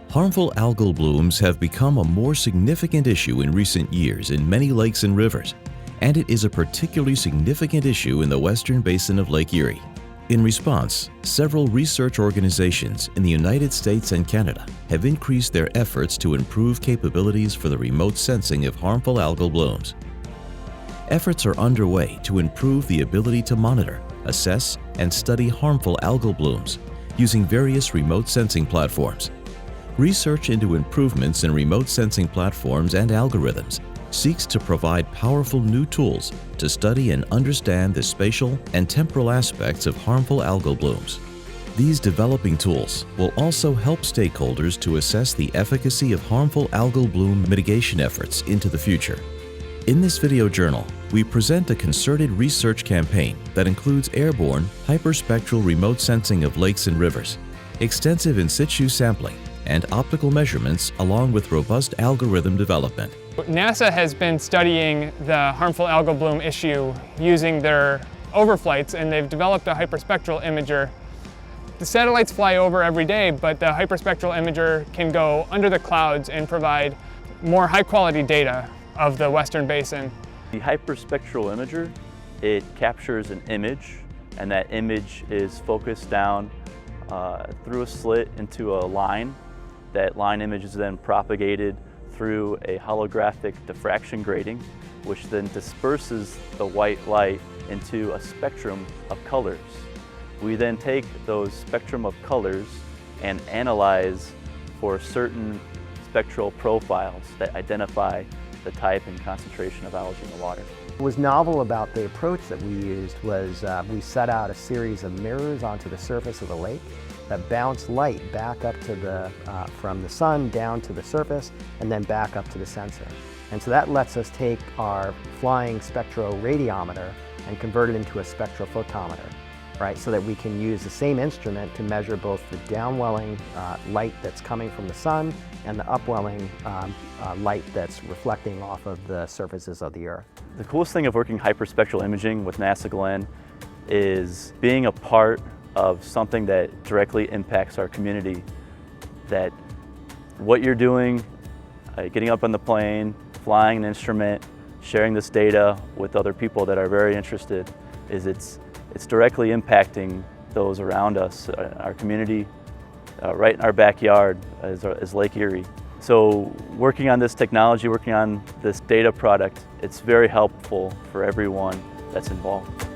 Harmful algal blooms have become a more significant issue in recent years in many lakes and rivers, and it is a particularly significant issue in the western basin of Lake Erie. In response, several research organizations in the United States and Canada have increased their efforts to improve capabilities for the remote sensing of harmful algal blooms. Efforts are underway to improve the ability to monitor, assess, and study harmful algal blooms using various remote sensing platforms. Research into improvements in remote sensing platforms and algorithms seeks to provide powerful new tools to study and understand the spatial and temporal aspects of harmful algal blooms. These developing tools will also help stakeholders to assess the efficacy of harmful algal bloom mitigation efforts into the future. In this video journal, we present a concerted research campaign that includes airborne, hyperspectral remote sensing of lakes and rivers, extensive in situ sampling, and optical measurements along with robust algorithm development. NASA has been studying the harmful algal bloom issue using their overflights, and they've developed a hyperspectral imager. The satellites fly over every day, but the hyperspectral imager can go under the clouds and provide more high-quality data of the western basin. The hyperspectral imager, it captures an image, and that image is focused down through a slit into a line. That line image is then propagated through a holographic diffraction grating, which then disperses the white light into a spectrum of colors. We then take those spectrum of colors and analyze for certain spectral profiles that identify the type and concentration of algae in the water. What was novel about the approach that we used was we set out a series of mirrors onto the surface of the lake that bounce light back up to from the sun down to the surface and then back up to the sensor. And so that lets us take our flying spectroradiometer and convert it into a spectrophotometer, right? So that we can use the same instrument to measure both the downwelling light that's coming from the sun and the upwelling light that's reflecting off of the surfaces of the Earth. The coolest thing of working hyperspectral imaging with NASA Glenn is being a part of something that directly impacts our community. That what you're doing, getting up on the plane, flying an instrument, sharing this data with other people that are very interested, is it's directly impacting those around us, our community, right in our backyard is Lake Erie. So working on this technology, working on this data product, it's very helpful for everyone that's involved.